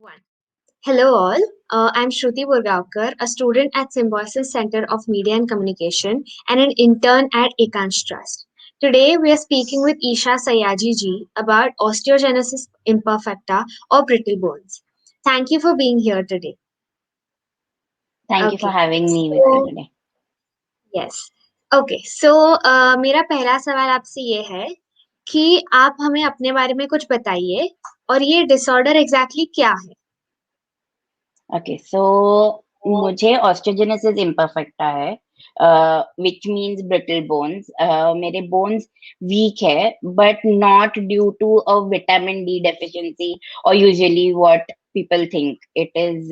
One. Hello all. I'm Shruti Burgaonkar, a student at Symbiosis Center of Media and Communication and an intern at Ekans Trust. Today we are speaking with Isha Sayaji ji about osteogenesis imperfecta or brittle bones. Thank you for being here today. Thank you for Okay. having me with you So today. yes. Okay. So मेरा पहला सवाल आपसे ये है कि आप हमें अपने बारे में कुछ बताइए और ये डिसऑर्डर एग्जैक्टली क्या है? ओके सो मुझे ऑस्टियोजेनेसिस इम्परफेक्टा है विच मीन्स ब्रिटल बोन्स मेरे बोन्स वीक है but not due to a vitamin D deficiency और usually what people think it is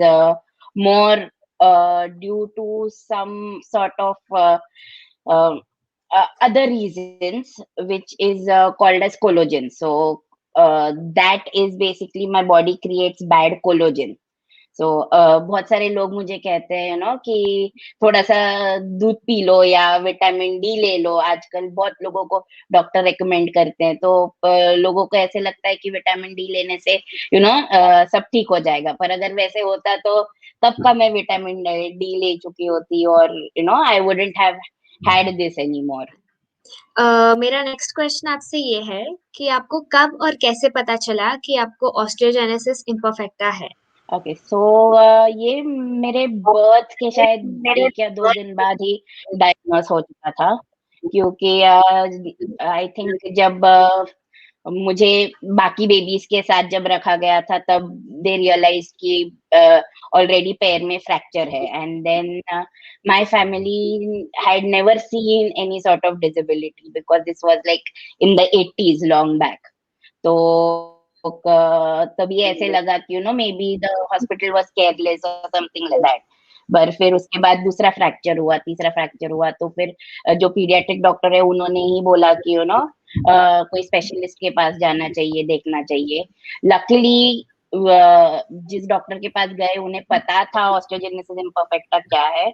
more due to some sort of other reasons which is called as collagen. So that is basically my body creates bad collagen. सो बहुत सारे लोग मुझे कहते हैं कि थोड़ा सा दूध पी लो या विटामिन डी ले लो। आजकल बहुत लोगों को डॉक्टर रेकमेंड करते हैं, तो लोगों को ऐसे लगता है कि विटामिन डी लेने से सब ठीक हो जाएगा। पर अगर वैसे होता तो तब का मैं विटामिन डी ले चुकी होती और I wouldn't have had this any more. मेरा नेक्स्ट क्वेश्चन आपसे ये है कि आपको कब और कैसे पता चला कि आपको ऑस्टियोजेनेसिस इम्परफेक्टा है? ओके सो ये मेरे बर्थ के शायद 1 या 2 दिन बाद ही डायग्नोस हो चुका था, क्योंकि आई थिंक जब मुझे बाकी बेबीज के साथ जब रखा गया था तब दे रियलाइज कि ऑलरेडी पैर में फ्रैक्चर है, and then my family had never seen any sort of disability because this was like in the 80s long back. तो तभी ऐसे लगा कि maybe the hospital was careless और समथिंग लाइक दैट। पर फिर उसके बाद दूसरा फ्रैक्चर हुआ, तीसरा फ्रैक्चर हुआ, तो फिर जो पीडियाट्रिक डॉक्टर है उन्होंने ही बोला कि कोई स्पेशलिस्ट के पास जाना चाहिए, देखना चाहिए। लकीली जिस डॉक्टर के पास गए उन्हें पता था ऑस्टियोजेनेसिस इम्परफेक्टा क्या है,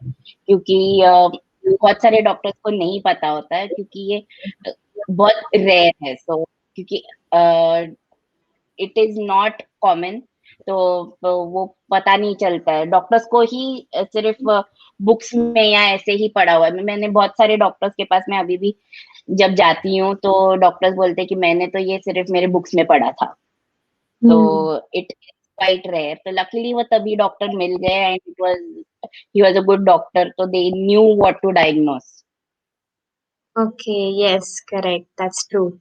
क्योंकि बहुत सारे डॉक्टर्स को नहीं पता होता है, क्योंकि ये बहुत रेयर है। सो क्योंकि इट इज नॉट कॉमन, तो वो पता नहीं चलता है डॉक्टर्स को ही। सिर्फ बुक्स में या ऐसे ही पढ़ा हुआ है। मैंने बहुत सारे डॉक्टर्स के पास मैं अभी भी जब जाती हूँ तो डॉक्टर्स बोलते हैं कि मैंने तो ये सिर्फ मेरे बुक्स में पढ़ा था। तो इट इज क्वाइट रेयर। तो लकीली वो तभी डॉक्टर मिल गए and it was he was a good doctor, तो they knew what to diagnose. Okay, yes, correct, that's true.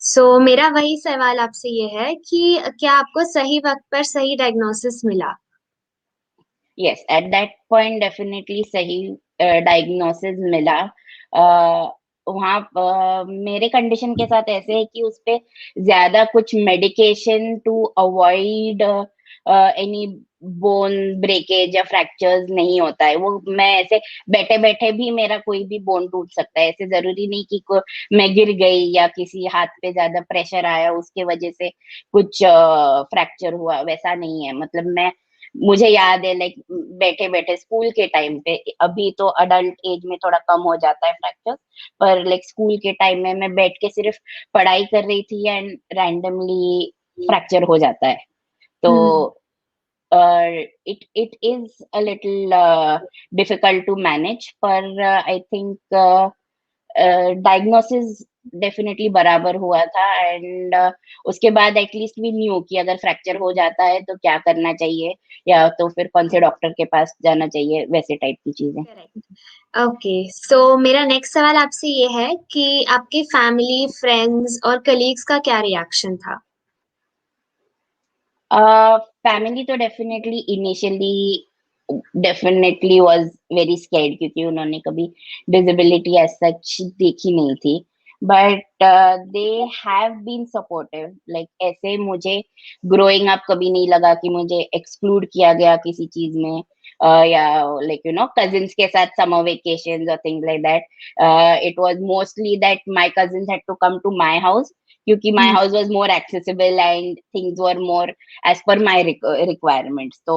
So मेरा वही सवाल आपसे ये है कि क्या आपको सही वक्त पर सही डायग्नोसिस मिला? Yes, at that point definitely सही डायग्नोसिस मिला। वहाँ मेरे कंडीशन के साथ ऐसे है कि उसपे ज्यादा कुछ medication to avoid any bone breakage या फ्रैक्चर्स नहीं होता है। वो मैं ऐसे बैठे बैठे भी मेरा कोई भी बोन टूट सकता है। ऐसे जरूरी नहीं कि मैं गिर गई या किसी हाथ पे ज्यादा प्रेशर आया उसके वजह से कुछ फ्रैक्चर हुआ, वैसा नहीं है। मतलब मुझे याद है लाइक बैठे बैठे स्कूल के टाइम पे, अभी तो अडल्ट एज में थोड़ा कम हो जाता है फ्रैक्चर, पर लाइक स्कूल के टाइम में मैं बैठ के सिर्फ पढ़ाई कर रही थी एंड रैंडमली फ्रैक्चर हो जाता है। तो it is a little difficult to manage, पर I think डायग्नोसिस डेफिनेटली बराबर हुआ था। एंड उसके बाद एटलीस्ट वी न्यू कि अगर फ्रैक्चर हो जाता है तो क्या करना चाहिए, या तो फिर कौन से डॉक्टर के पास जाना चाहिए, वैसे टाइप की चीजें। करेक्ट। ओके, सो मेरा नेक्स्ट सवाल आपसे ये है कि आपके फैमिली, फ्रेंड्स और कलीग्स का क्या रिएक्शन था? फैमिली तो डेफिनेटली वाज वेरी स्कैर्ड, क्योंकि उन्होंने कभी डिसेबिलिटी एज सच देखी नहीं थी। But they have been supportive. Like ऐसे मुझे ग्रोइंग अप कभी नहीं लगा कि मुझे एक्सक्लूड किया गया किसी चीज में, या लाइक कजिन्स के साथ समर वेकेशंस और things like that. It was mostly that my cousins had to come to my house, क्योंकि my house was more accessible and things were more as per my requirements. So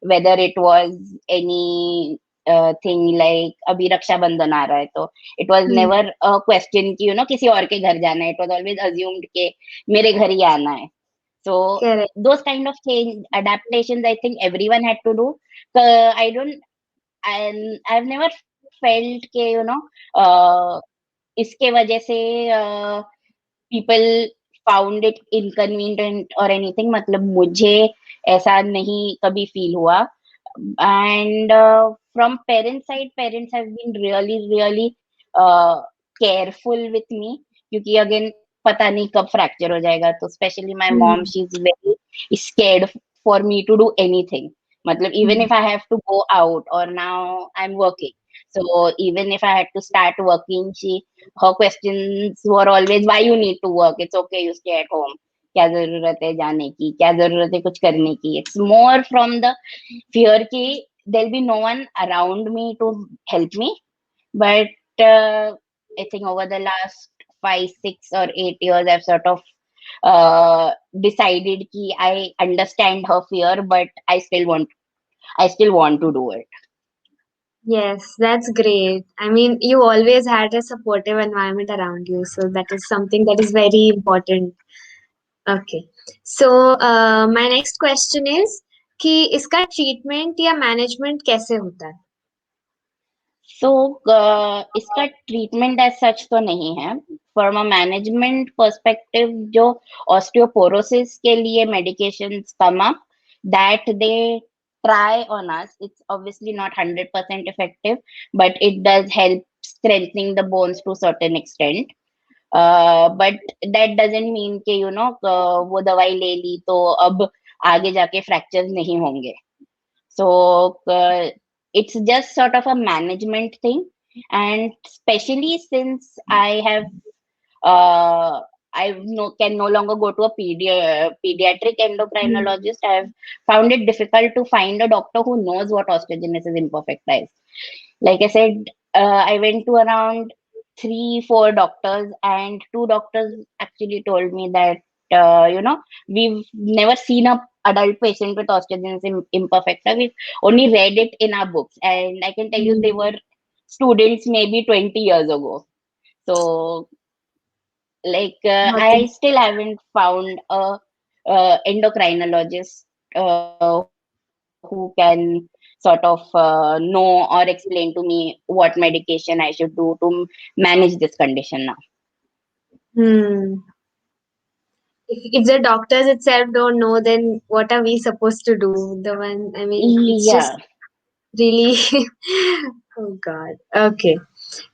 whether it was any thing like अभी रक्षाबंधन आ रहा है, तो it was never a question कि किसी और के घर जाना है। It was always assumed कि मेरे घर ही आना है। So Correct. those kind of change adaptations, I think everyone had to do. I don't, and I've never felt ke, इसके वजह से people found it inconvenient or anything. मतलब मुझे ऐसा नहीं कभी feel हुआ. And from parents have been really uh, careful with me, क्योंकि again पता नहीं कब fracture हो जाएगा. तो especially my mom, Hmm. she's very scared for me to do anything. मतलब even Hmm. if I have to go out, or now I'm working, so even if I had to start working, her questions were always, why you need to work, it's okay, you stay at home, क्या जरूरत है जाने की, क्या जरूरत है कुछ करने की. It's more from the fear कि there'll be no one around me to help me. But I think over the last 5, 6, or 8 years, I've sort of decided कि I understand her fear, but I still want to do it. Yes, that's great. I mean, you always had a supportive environment around you, so that is something that is very important. Okay. So, my next question is कि इसका treatment या management कैसे होता है? So इसका treatment as such तो नहीं है. फ्रॉम अ मैनेजमेंट पर्सपेक्टिव, जो ऑस्टियोपोरोसिस के लिए medications come up, that they try on us. It's obviously not 100% effective, but it does help strengthening the bones to a certain extent. But that doesn't mean कि वो दवाई ले ली तो अब आगे जाके फ्रैक्चर्स नहीं होंगे. So it's just sort of a management thing, and especially since uh, can no longer go to a pediatric Hmm. endocrinologist. I have found it difficult to find a doctor who knows what osteogenesis imperfecta is. Like I said, I went to around 3, 4 doctors, and 2 doctors actually told me that we've never seen a adult patient with osteogenesis imperfecta. We've only read it in our books, and I can tell you they Hmm. were students maybe 20 years ago. So like Got I it. still haven't found a endocrinologist who can sort of know or explain to me what medication I should do to manage this condition now. Hmm. If the doctors itself don't know, then what are we supposed to do? The one, I mean, it's just Yeah. really, oh God. Okay.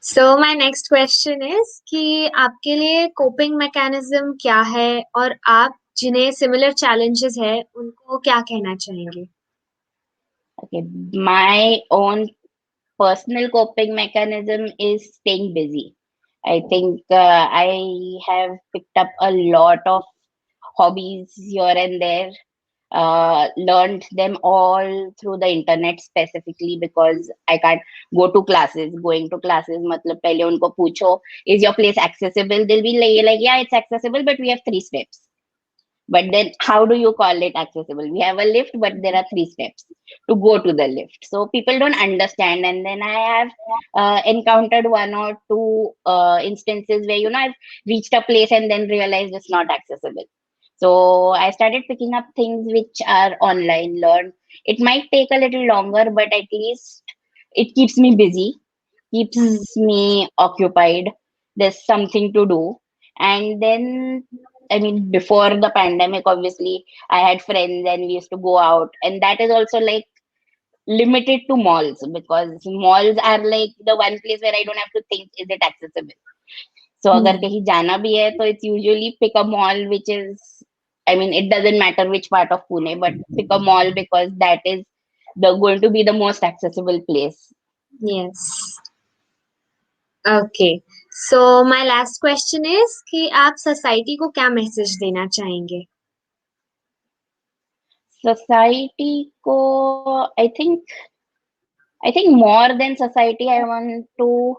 So my next question is कि आपके लिए coping mechanism क्या है और आप जिन्हें similar challenges है उनको क्या कहना चाहेंगे? Okay, my own personal coping mechanism is staying busy. I think I have picked up a lot of hobbies here and there, learned them all through the internet, specifically because I can't go to classes. Going to classes, matlab pehle unko पूछो, is your place accessible? They'll be like, yeah, it's accessible, but we have 3 steps. But then, how do you call it accessible? We have a lift, but there are 3 steps to go to the lift. So people don't understand. And then I have encountered 1 or 2 instances where I've reached a place and then realized it's not accessible. So I started picking up things which are online, learned. It might take a little longer, but at least it keeps me busy, Hmm. keeps me occupied. There's something to do. And then, I mean, before the pandemic, obviously, I had friends and we used to go out. And that is also like limited to malls, because malls are like the one place where I don't have to think, is it accessible? So अगर Hmm. कहीं जाना भी है, तो it's usually pick a mall which is, I mean, it doesn't matter which part of Pune, but pick a mall because that is the going to be the most accessible place. Yes. Okay. So my last question is कि आप society को क्या message देना चाहेंगे? Society ko, I think more than society, I want to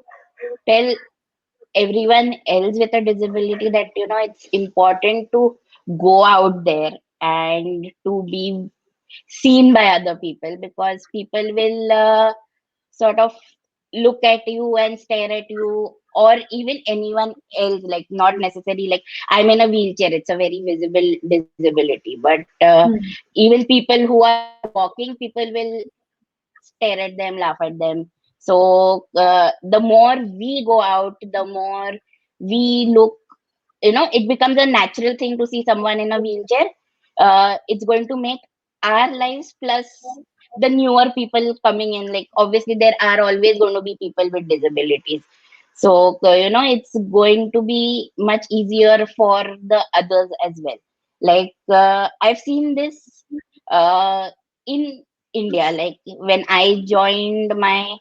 tell everyone else with a disability that it's important to go out there and to be seen by other people, because people will sort of look at you and stare at you, or even anyone else, like not necessarily like I'm in a wheelchair, it's a very visible disability, but Hmm. even people who are walking, people will stare at them, laugh at them. So the more we go out, the more we look, it becomes a natural thing to see someone in a wheelchair. It's going to make our lives plus the newer people coming in, like obviously there are always going to be people with disabilities, so it's going to be much easier for the others as well. Like I've seen this uh, in India, like when I joined my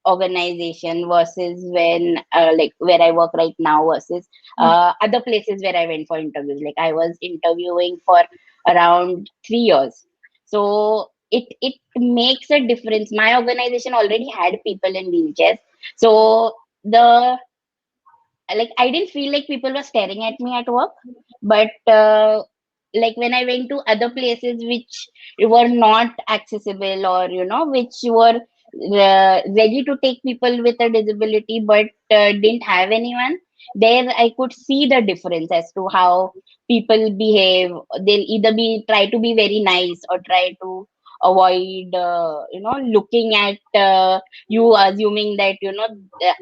organization versus when like where I work right now versus other places where I went for interviews. Like I was interviewing for around 3 years. So it makes a difference. My organization already had people in wheelchairs. So the like I didn't feel like people were staring at me at work, but like when I went to other places which were not accessible, or which were ready to take people with a disability but didn't have anyone, there I could see the difference as to how people behave. They'll either be try to be very nice or try to avoid looking at you, assuming that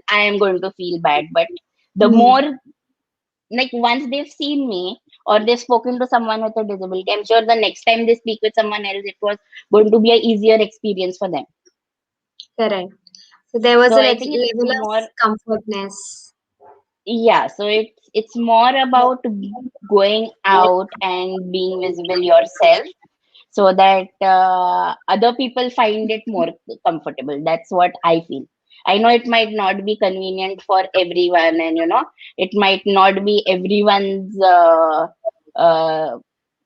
I am going to feel bad. But the Hmm. more, like once they've seen me or they've spoken to someone with a disability, I'm sure the next time they speak with someone else, it was going to be a easier experience for them. Correct. So there was So a I think it's level more, of comfortness. yeah, so it's more about going out and being visible yourself, so that other people find it more comfortable. That's what I feel. I know it might not be convenient for everyone, and it might not be everyone's uh,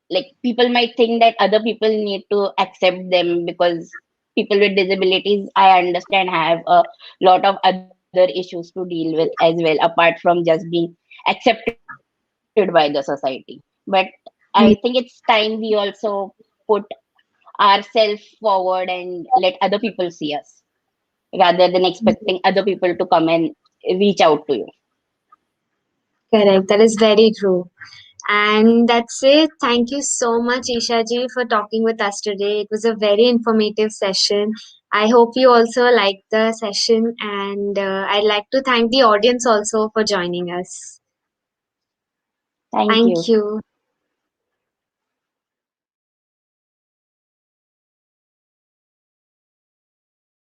like people might think that other people need to accept them, because people with disabilities, I understand, have a lot of other issues to deal with as well, apart from just being accepted by the society. But I think it's time we Hmm. also put ourselves forward and let other people see us, rather than expecting other people to come and reach out to you. Correct. That is very true. And that's it. Thank you so much, Isha ji, for talking with us today. It was a very informative session. I hope you also liked the session, and I'd like to thank the audience also for joining us. Thank Thank you. you.